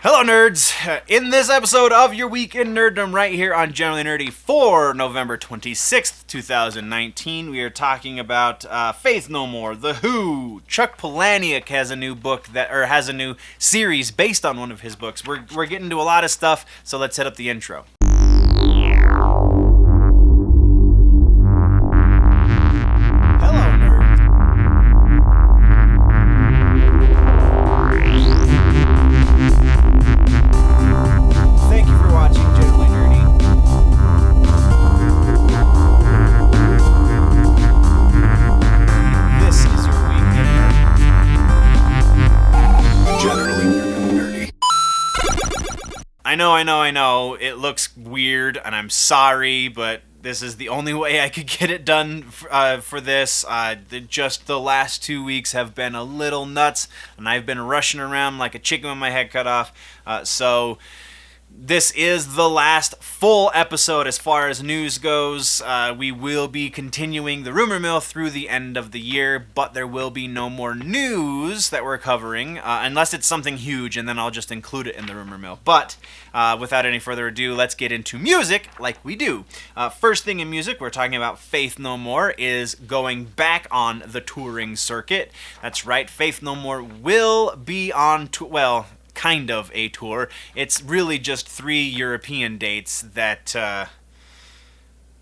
Hello, nerds! In this episode of Your Week in Nerdom, right here on Generally Nerdy for November 26th, 2019, we are talking about Faith No More, The Who. Chuck Palahniuk has a new book has a new series based on one of his books. We're getting to a lot of stuff, so let's hit up the intro. I know, it looks weird, and I'm sorry, but this is the only way I could get it done for this. Just the last 2 weeks have been a little nuts, and I've been rushing around like a chicken with my head cut off, so this is the last full episode as far as news goes. We will be continuing the rumor mill through the end of the year, but there will be no more news that we're covering, unless it's something huge, and then I'll just include it in the rumor mill. But without any further ado, let's get into music like we do. First thing in music, we're talking about Faith No More is going back on the touring circuit. That's right, Faith No More will be on kind of a tour. It's really just 3 European dates that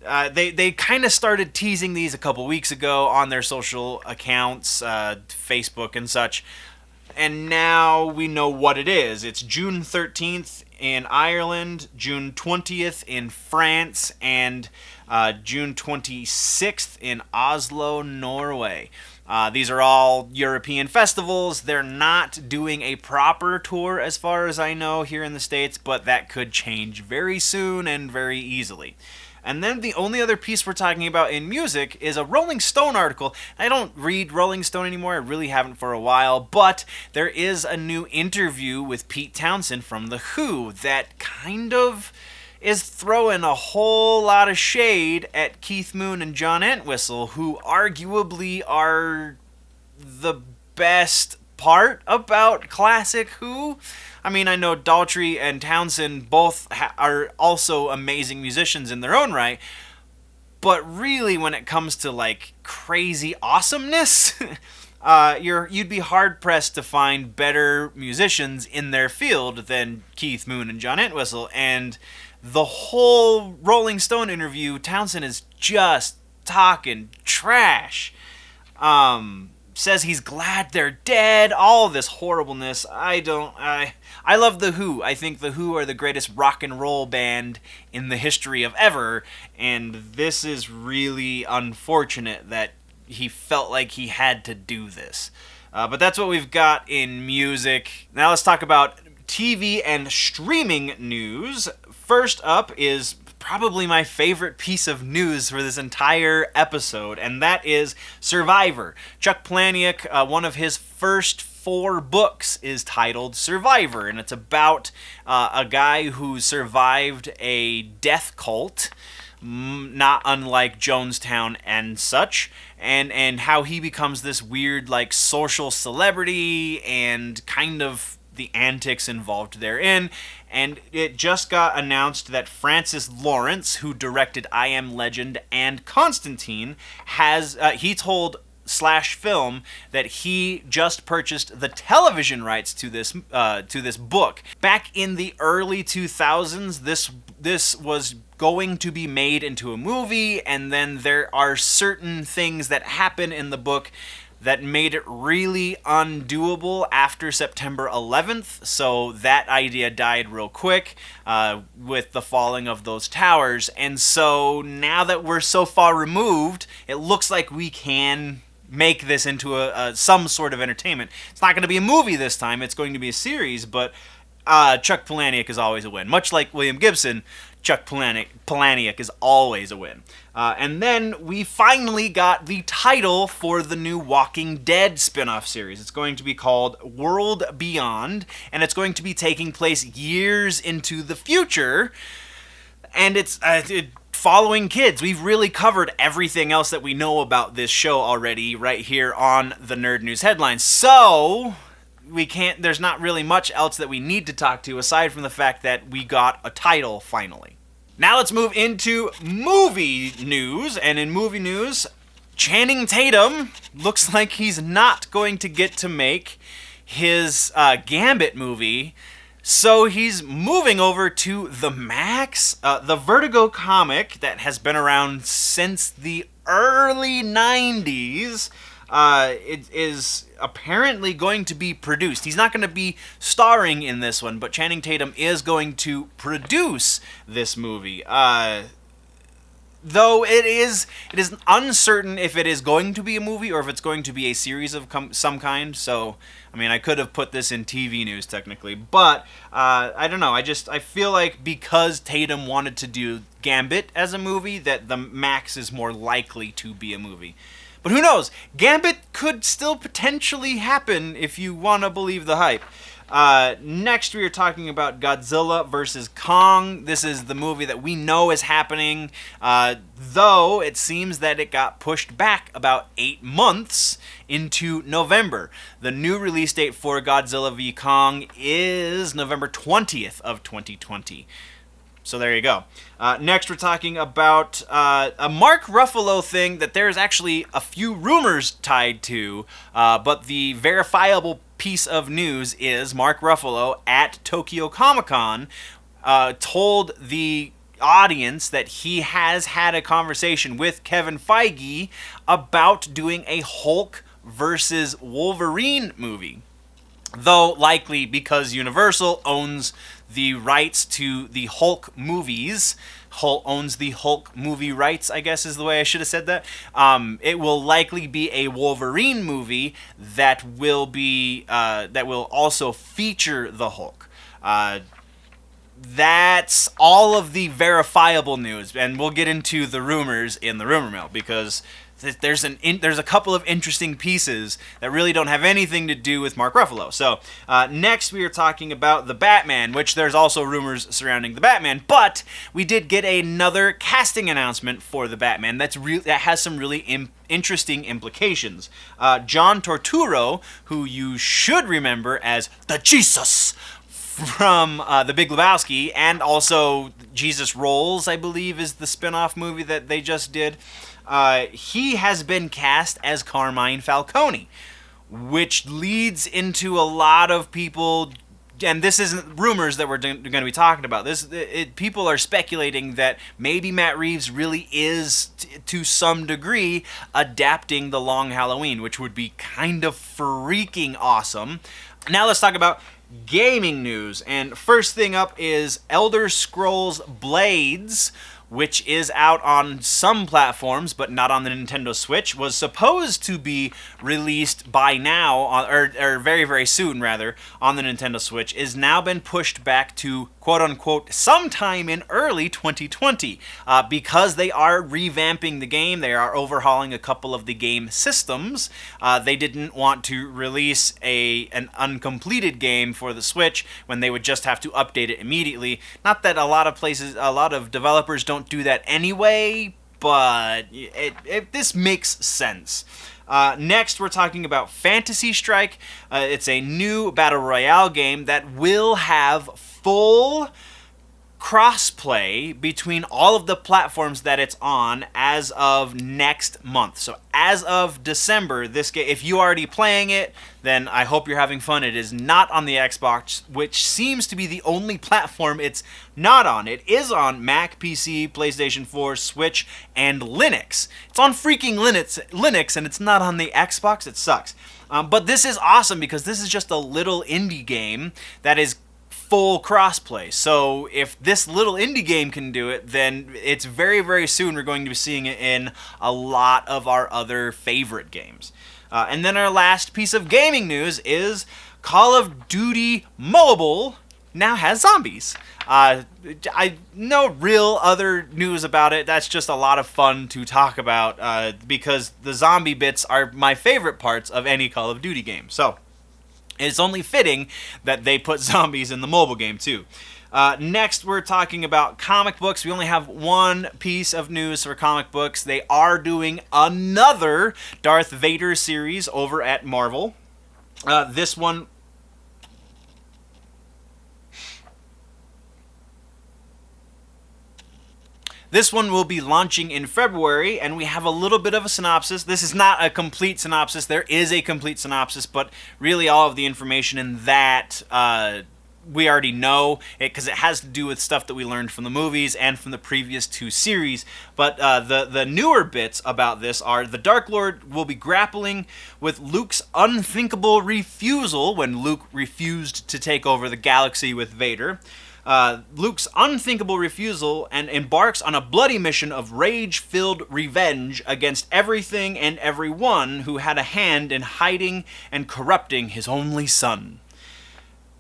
they kind of started teasing these a couple weeks ago on their social accounts, Facebook and such, and now we know what it is. It's June 13th in Ireland, June 20th in France, and June 26th in Oslo, Norway. These are all European festivals. They're not doing a proper tour as far as I know here in the States, but that could change very soon and very easily. And then the only other piece we're talking about in music is a Rolling Stone article. I don't read Rolling Stone anymore. I really haven't for a while, but there is a new interview with Pete Townsend from The Who that kind of is throwing a whole lot of shade at Keith Moon and John Entwistle, who arguably are the best part about classic Who. I mean, I know Daltrey and Townsend both are also amazing musicians in their own right, but really when it comes to like crazy awesomeness, you'd be hard-pressed to find better musicians in their field than Keith Moon and John Entwistle, and the whole Rolling Stone interview, Townsend is just talking trash. Says he's glad they're dead, all this horribleness. I love The Who. I think The Who are the greatest rock and roll band in the history of ever, and this is really unfortunate that he felt like he had to do this. But that's what we've got in music. Now let's talk about TV and streaming news. First up is probably my favorite piece of news for this entire episode, and that is Survivor. Chuck Palahniuk, one of his first 4 books is titled Survivor, and it's about a guy who survived a death cult, not unlike Jonestown and such, and how he becomes this weird like social celebrity and kind of the antics involved therein. And it just got announced that Francis Lawrence, who directed I Am Legend and Constantine, he told /film that he just purchased the television rights to this book. Back in the early 2000s, this was going to be made into a movie, and then there are certain things that happen in the book that made it really undoable after September 11th, so that idea died real quick with the falling of those towers. And so now that we're so far removed, it looks like we can make this into some sort of entertainment. It's not going to be a movie this time, it's going to be a series, but Chuck Palahniuk is always a win. Much like William Gibson, Chuck Palahniuk is always a win. And then we finally got the title for the new Walking Dead spin-off series. It's going to be called World Beyond, and it's going to be taking place years into the future. And it's following kids. We've really covered everything else that we know about this show already right here on the Nerd News Headlines. So we can't. There's not really much else that we need to talk to aside from the fact that we got a title finally. Now let's move into movie news, and in movie news, Channing Tatum looks like he's not going to get to make his Gambit movie, so he's moving over to the Maxx, the Vertigo comic that has been around since the early 90s. It is apparently going to be produced. He's not going to be starring in this one, but Channing Tatum is going to produce this movie. Though it is uncertain if it is going to be a movie or if it's going to be a series of some kind. So, I mean, I could have put this in TV news technically, but I don't know. I feel like because Tatum wanted to do Gambit as a movie, that the Maxx is more likely to be a movie. But who knows? Gambit could still potentially happen if you want to believe the hype. Next, we are talking about Godzilla vs. Kong. This is the movie that we know is happening, though it seems that it got pushed back about 8 months into November. The new release date for Godzilla V Kong is November 20th of 2020. So there you go. Next, we're talking about a Mark Ruffalo thing that there's actually a few rumors tied to, but the verifiable piece of news is Mark Ruffalo at Tokyo Comic-Con told the audience that he has had a conversation with Kevin Feige about doing a Hulk versus Wolverine movie. Though likely because Universal owns the rights to the Hulk movies, Hulk owns the Hulk movie rights, I guess is the way I should have said that. It will likely be a Wolverine movie that will also feature the Hulk. That's all of the verifiable news, and we'll get into the rumors in the rumor mill because there's a couple of interesting pieces that really don't have anything to do with Mark Ruffalo. So next we are talking about the Batman, which there's also rumors surrounding the Batman, but we did get another casting announcement for the Batman that has some really interesting implications. John Torturro, who you should remember as the Jesus from The Big Lebowski, and also Jesus Rolls, I believe, is the spin-off movie that they just did. He has been cast as Carmine Falcone, which leads into a lot of people, and this isn't rumors that we're going to be talking about. People are speculating that maybe Matt Reeves really is, to some degree, adapting The Long Halloween, which would be kind of freaking awesome. Now let's talk about gaming news, and first thing up is Elder Scrolls Blades, which is out on some platforms, but not on the Nintendo Switch, was supposed to be released by now, or very, very soon, rather, on the Nintendo Switch, is now been pushed back to, quote-unquote, sometime in early 2020. Because they are revamping the game, they are overhauling a couple of the game systems, they didn't want to release an uncompleted game for the Switch when they would just have to update it immediately. Not that a lot of developers don't do that anyway, but this makes sense. Next, we're talking about Fantasy Strike. It's a new Battle Royale game that will have full crossplay between all of the platforms that it's on as of next month. So as of December, this game, if you're already playing it, then I hope you're having fun. It is not on the Xbox, which seems to be the only platform it's not on. It is on Mac, PC, PlayStation 4, Switch, and Linux. It's on freaking Linux, and it's not on the Xbox. It sucks. But this is awesome because this is just a little indie game that is full crossplay. So if this little indie game can do it, then it's very, very soon we're going to be seeing it in a lot of our other favorite games. And then our last piece of gaming news is Call of Duty Mobile now has zombies. No real other news about it. That's just a lot of fun to talk about because the zombie bits are my favorite parts of any Call of Duty game. So it's only fitting that they put zombies in the mobile game too. Next, we're talking about comic books. We only have one piece of news for comic books. They are doing another Darth Vader series over at Marvel. This one This one will be launching in February, and we have a little bit of a synopsis. This is not a complete synopsis. There is a complete synopsis, but really all of the information in that we already know, because it has to do with stuff that we learned from the movies and from the previous 2 series. But the newer bits about this are the Dark Lord will be grappling with Luke's unthinkable refusal when Luke refused to take over the galaxy with Vader. Luke's unthinkable refusal and embarks on a bloody mission of rage-filled revenge against everything and everyone who had a hand in hiding and corrupting his only son.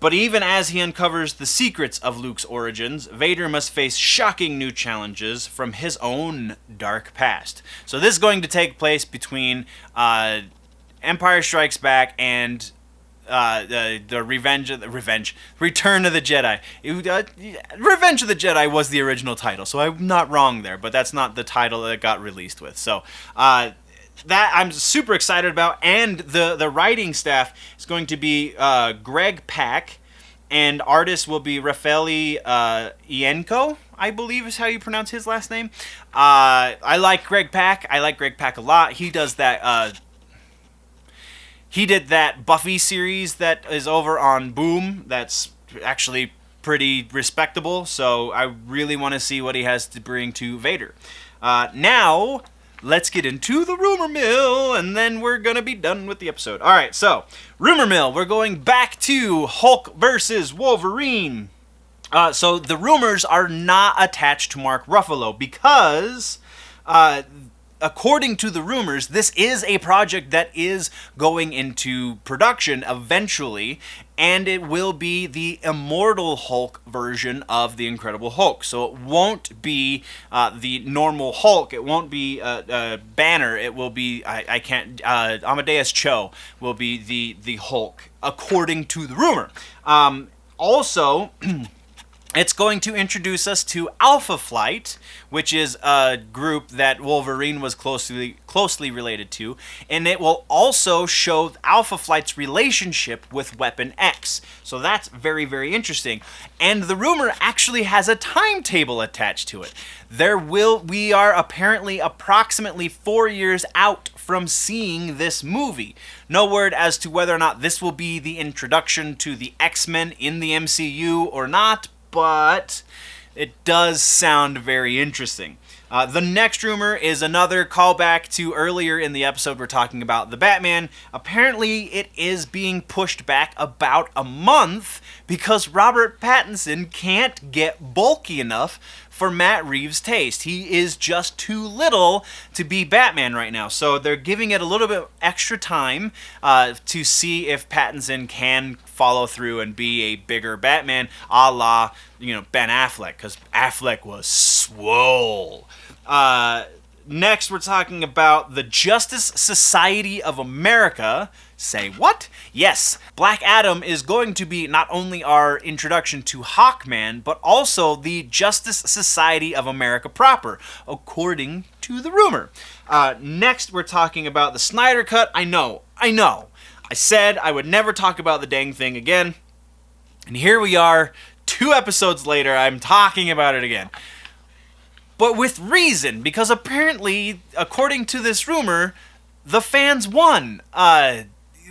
But even as he uncovers the secrets of Luke's origins, Vader must face shocking new challenges from his own dark past. So this is going to take place between Empire Strikes Back and Return of the Jedi. Revenge of the Jedi was the original title, so I'm not wrong there, but that's not the title that it got released with. So that I'm super excited about, and the writing staff is going to be Greg Pak, and artist will be Rafaeli Ienco, I believe is how you pronounce his last name. I like Greg Pak. I like Greg Pak a lot. He does that. He did that Buffy series that is over on Boom. That's actually pretty respectable. So I really want to see what he has to bring to Vader. Now, let's get into the rumor mill, and then we're going to be done with the episode. All right, so, rumor mill. We're going back to Hulk versus Wolverine. So the rumors are not attached to Mark Ruffalo because, according to the rumors, this is a project that is going into production eventually, and it will be the Immortal Hulk version of the Incredible Hulk. So it won't be the normal Hulk. It won't be Banner. It will be Amadeus Cho will be the Hulk, according to the rumor. Also. It's going to introduce us to Alpha Flight, which is a group that Wolverine was closely related to, and it will also show Alpha Flight's relationship with Weapon X. So that's very, very interesting. And the rumor actually has a timetable attached to it. We are apparently approximately 4 years out from seeing this movie. No word as to whether or not this will be the introduction to the X-Men in the MCU or not, but it does sound very interesting. The next rumor is another callback to earlier in the episode we're talking about the Batman. Apparently it is being pushed back about a month because Robert Pattinson can't get bulky enough for Matt Reeves' taste. He is just too little to be Batman right now. So they're giving it a little bit extra time to see if Pattinson can follow through and be a bigger Batman, a la, Ben Affleck, because Affleck was swole. Next, we're talking about the Justice Society of America. Say what? Yes, Black Adam is going to be not only our introduction to Hawkman, but also the Justice Society of America proper, according to the rumor. Next, we're talking about the Snyder Cut. I know. I said I would never talk about the dang thing again, and here we are, 2 episodes later, I'm talking about it again. But with reason, because apparently, according to this rumor, the fans won.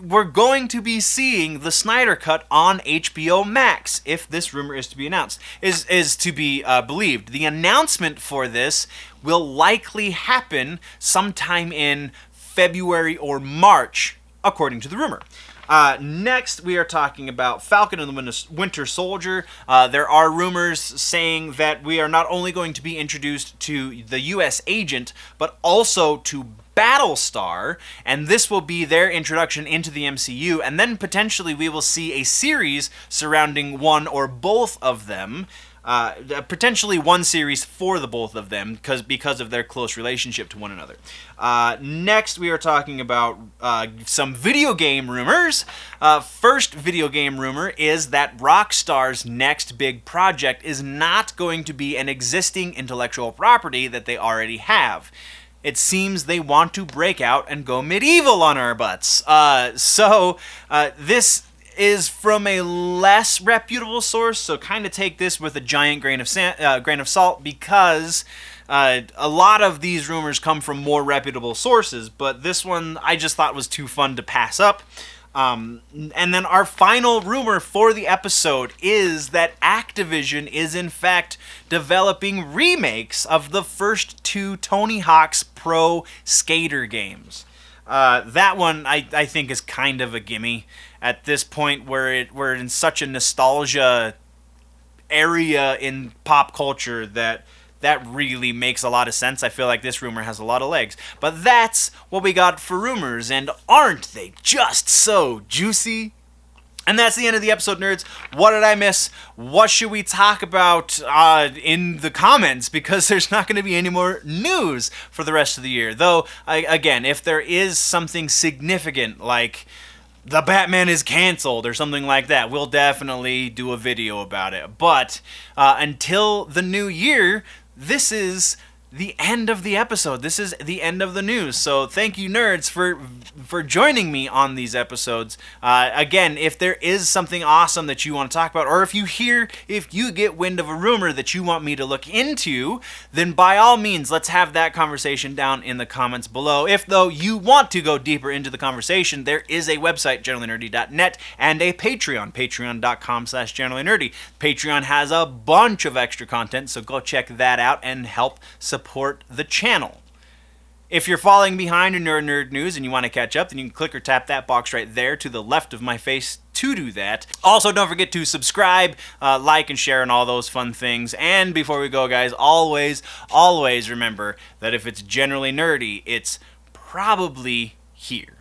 We're going to be seeing the Snyder Cut on HBO Max, if this rumor is to be announced, is to be believed. The announcement for this will likely happen sometime in February or March, according to the rumor. Next, we are talking about Falcon and the Winter Soldier. There are rumors saying that we are not only going to be introduced to the U.S. agent, but also to Battlestar, and this will be their introduction into the MCU, and then potentially we will see a series surrounding one or both of them. Potentially one series for the both of them because of their close relationship to one another. Next, we are talking about some video game rumors. First video game rumor is that Rockstar's next big project is not going to be an existing intellectual property that they already have. It seems they want to break out and go medieval on our butts. This is from a less reputable source, so kind of take this with a giant grain of salt, because A lot of these rumors come from more reputable sources, but this one I just thought was too fun to pass up. And then our final rumor for the episode is that Activision is in fact developing remakes of the first 2 Tony Hawk's Pro Skater games. That one I think is kind of a gimme at this point, we're in such a nostalgia area in pop culture that really makes a lot of sense. I feel like this rumor has a lot of legs. But that's what we got for rumors, and aren't they just so juicy? And that's the end of the episode, nerds. What did I miss? What should we talk about in the comments? Because there's not going to be any more news for the rest of the year. Though, again, if there is something significant like the Batman is canceled or something like that, we'll definitely do a video about it. But until the new year, this is the end of the episode. This is the end of the news. So thank you, nerds, for joining me on these episodes. Again, if there is something awesome that you want to talk about, or if you get wind of a rumor that you want me to look into, then by all means, let's have that conversation down in the comments below. If, though, you want to go deeper into the conversation, there is a website, generallynerdy.net, and a Patreon, patreon.com/generallynerdy. Patreon has a bunch of extra content, so go check that out and help support the channel. If you're falling behind in nerd news and you want to catch up, then you can click or tap that box right there to the left of my face to do that. Also, don't forget to subscribe, like, and share, and all those fun things. And before we go, guys, always remember that if it's generally nerdy, it's probably here.